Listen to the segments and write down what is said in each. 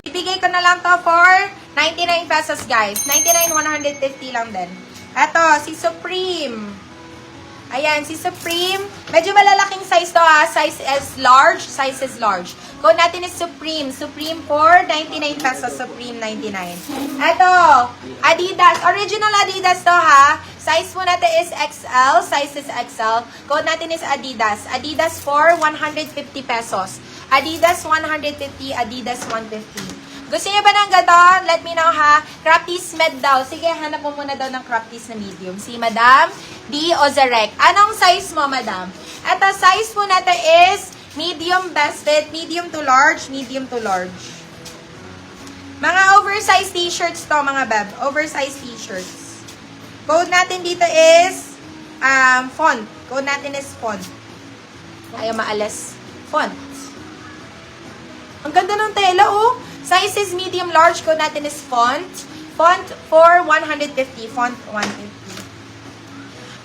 Ibigay ko na lang to for 99 pesos, guys. 99, 150 lang din. Eto, si Supreme. Ayan, si Supreme. Medyo malalaking size to ha. Size is large. Size is large. Code natin is Supreme. Supreme for 99 pesos. Supreme 99. Eto, Adidas. Original Adidas to ha. Size po natin is XL. Size is XL. Code natin is Adidas. Adidas for 150 pesos. Adidas 150. Adidas 150. Gusto niyo ba ng ganon? Let me know ha. Crop tees med daw. Sige, hanap mo muna daw ng crop tees na medium. Si Madam D. Ozarek. Anong size mo, Madam? Ito, size po natin is medium best fit, medium to large, medium to large. Mga oversized t-shirts to, mga beb. Oversized t-shirts. Code natin dito is font. Code natin is font. Ayaw maalas. Font. Ang ganda ng tela, oh. Size is medium large. Code natin is font. Font for 150. Font 150.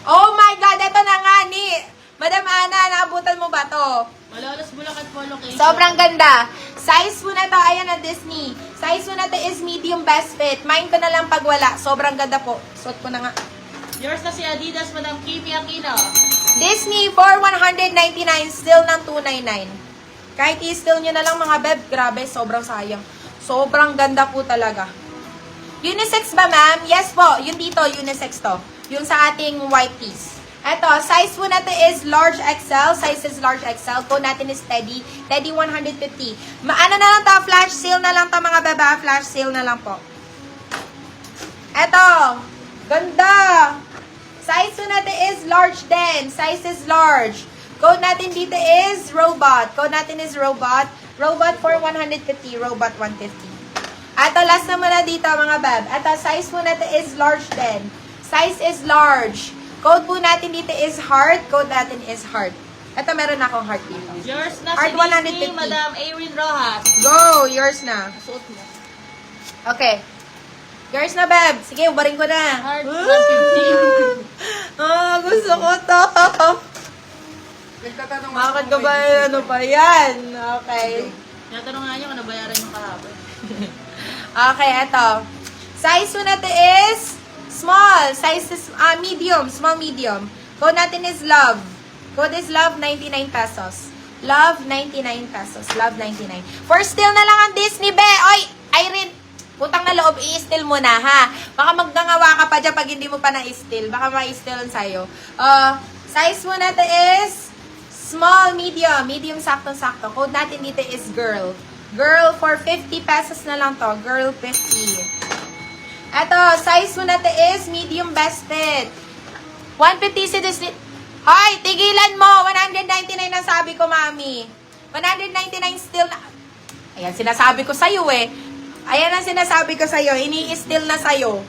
Oh my God! Ito na nga ni Madam Ana. Naabutan mo ba to? Malolos Bulacan po location. Sobrang ganda. Size po na to. Ayan na Disney. Size po na to is medium best fit. Mind ko na lang pag wala. Sobrang ganda po. Suot ko na nga. Yours na si Adidas, Madam Kimi Aquino. Disney for 199. Still ng 299. Kahit i-steal nyo na lang mga beb, grabe, sobrang sayang. Sobrang ganda po talaga. Unisex ba, ma'am? Yes po, yun dito, unisex to. Yung sa ating white piece. Eto, size po natin is large XL. Size is large XL. Code natin is Teddy. Teddy 150. Ano na lang to, flash sale na lang to mga beba. Flash sale na lang po. Eto, ganda. Size po natin is large din. Size is large. Code natin dito is robot. Code natin is robot. Robot for 150. Robot 150. Ato, last na muna dito mga bab. Ato, size po natin is large din. Size is large. Code po natin dito is heart. Code natin is heart. Ato, meron akong heart dito. Yours na Heart si 150. Disney, Madam Erin Rojas. Go! Yours na. Suot mo. Okay. Yours na, bab. Sige, ubarin ko na. Heart 150. Gusto ko to. Bakit ka ba ano pa yan? Okay. Natanong nga niyo kung nabayaran yung kahapon. Okay, eto. Size po natin is small. Size is medium. Small, medium. Code natin is love. Code is love, 99 pesos. Love, 99 pesos. Love, 99. For steal na lang ang Disney, be. Oy, Irene. Putang na loob, i-steal mo na, ha? Baka magngangawa ka pa dyan pag hindi mo pa na-steal. Baka ma-steal sa'yo. Size po natin is small, medium. Medium, sakto-sakto. Code natin dito is girl. Girl, for 50 pesos na lang to. Girl, 50. Eto, size mo natin is medium best fit. 150 si Disney. Hoy, tigilan mo. 199 ang sabi ko, mami. 199 still na. Ayan, sinasabi ko sa'yo eh. Ayan ang sinasabi ko sa'yo. Ini-steal na sa'yo.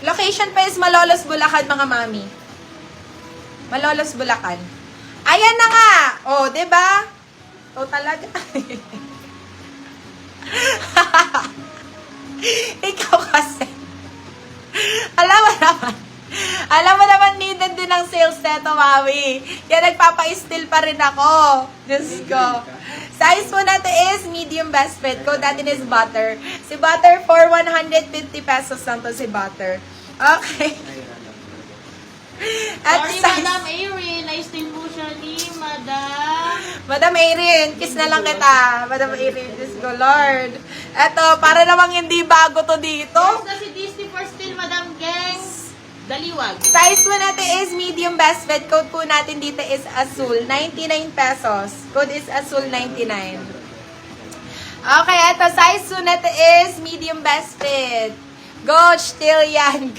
Location pa is Malolos, Bulacan, mga mami. Malolos, Bulacan. Ayan na nga. Oh, 'di ba? Oh, talaga. Ikaw kasi. Alam mo naman needed din ng sales neto, mami. Kaya nagpapa-steal pa rin ako. Diyos ko. Size po natin is medium best fit. Code natin is butter. Si butter for 150 pesos lang to si butter. Okay. At Sorry, size- Madam Erin. Na-steal po siya ni Madam. Madam Erin, kiss na lang kita. Madam Erin, Diyos ko, Lord. Eto, para namang hindi bago to dito. Yours na si Disney for steal, Madam Gengs. Daliwag. Size po natin is medium best fit. Code po natin dito is Azul. 99 pesos. Code is Azul 99. Okay, eto, size po natin is medium best fit. Go, still yan.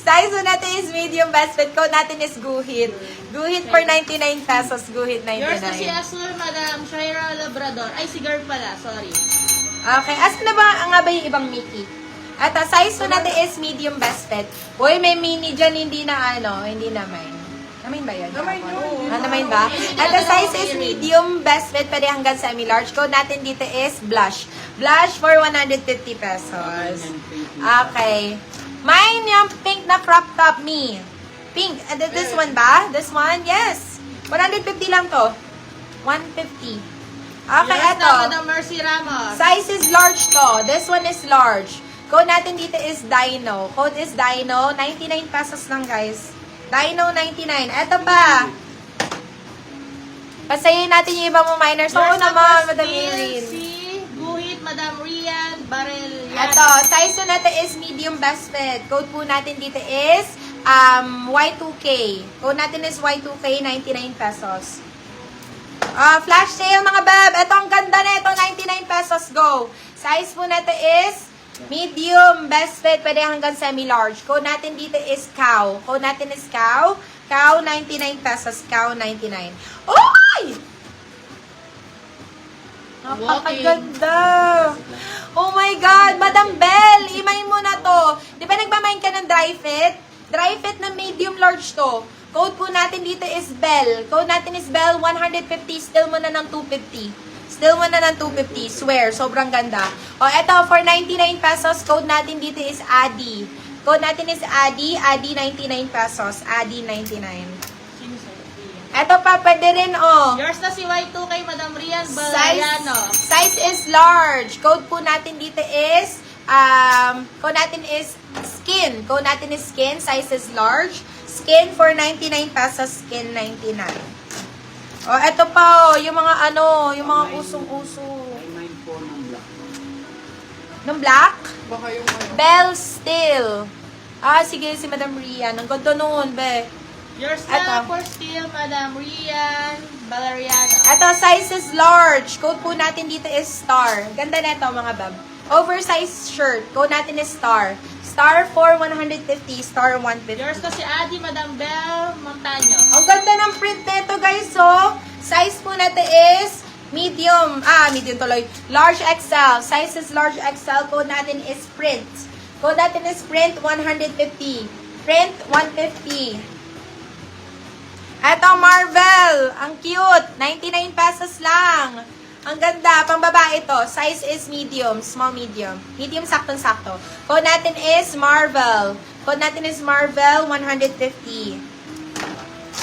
Size po natin is medium best fit. Code natin is Guhit. Guhit for 99 pesos. Guhit 99. Yours na si Azul, Madam Shaira Labrador. Ay, si girl pala. Sorry. Okay, asan na ba nga ba yung ibang Mickey? At size po natin is medium best fit. Uy, may mini dyan, hindi na hindi naman. Namain ba yan? Namain ba? At the size is medium best fit, pwede hanggang semi-large. Code natin dito is blush. Blush for 150 pesos. Okay. Mine yung pink na crop top me. Pink. And this one ba? This one? Yes. 150 lang to. 150. Okay, Yours eto. na, Madam Mercy Ramos. Size is large to. This one is large. Code natin dito is Dino. Code is Dino. 99 pesos lang, guys. Dino 99. Eto pa. Pasayin natin yung ibang mga miners. Oo Yours na naman, for Madam still, Erin. Si Guhit, Madam Rian, Barel. Eto, size po natin is medium best fit. Code po natin dito is Y2K. Code natin is Y2K, 99 pesos. Flash sale mga bab. Ito ang ganda na ito, 99 pesos. Go. Size po natin is medium best fit. Pwede hanggang semi-large. Code natin dito is cow. Code natin is cow. Cow, 99 pesos. Cow, 99. Oy! Napakaganda. Oh my God, Madam Belle, imayin mo na to. Di ba nagmamain ka ng dry fit? Dry fit na medium large to. Code po natin dito is Belle. Code natin is Belle, 150. Still mo na ng 250. Still mo na ng 250. Swear, sobrang ganda. O, eto, for 99 pesos, code natin dito is Adi. Code natin is Adi. Adi, 99 pesos. Adi, 99. Sino sa'yo? Eto pa, pwede rin, oh. Yours na si Y2K, Madam Rian, Size, Valeriano. size is large. Code po natin dito is, code natin is skin. Code natin is skin. Size is large. Skin for 99 pesos. Skin 99. O, eto pa, oh, yung mga ano, yung mga usong-uso. May 9 ng black. Ng black? Baka yung ano. Bell Steel. Sige, si Madam Rian. Ang ganda nun, be. Yours na Eto. for still, Madam Rian, Valeriano. Eto, size is large. Code po natin dito is star. Ganda na ito, mga bab. Oversized shirt. Code natin is star. Star for 150. Star 150. Yours na si Adi, Madam Belle Montaño. Ang ganda ng print nito, guys, so. Size po natin is medium. Medium tuloy. Large XL. Size is large XL. Code natin is print. Code natin is print 150. Print 150. Eto, Marvel. Ang cute. 99 pesos lang. Ang ganda. Pang babae ito. Size is medium. Small, medium. Medium, saktong-sakto. Code natin is Marvel. Code natin is Marvel 150.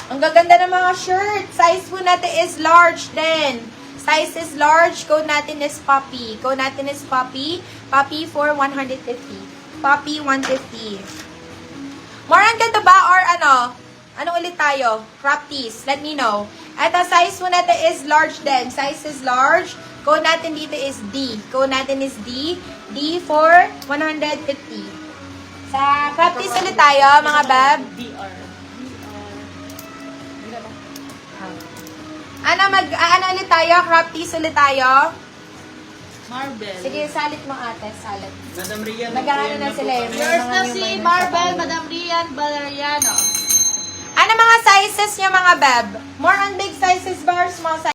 Ang gaganda ng mga shirt. Size po natin is large din. Size is large. Code natin is Poppy. Code natin is Poppy. Poppy for 150. Poppy 150. More ang ganda ba or ano? Ano ulit tayo? Crop tees. Let me know. Ito, size po natin is large din. Size is large. Code natin dito is D. Code natin is D. D for 150. Sa crop tees ulit tayo, mga bab. DR. Ano ulit tayo? Crop tees ulit tayo? Marvel. Sige, salit mo ate. Salit. Madam Rian. Nag-aano na sila eh. Yours na Mga si may- Marvel, Madam Rian, Valeriano. Ano mga sizes niya, mga bab? More on big sizes ba or small sizes?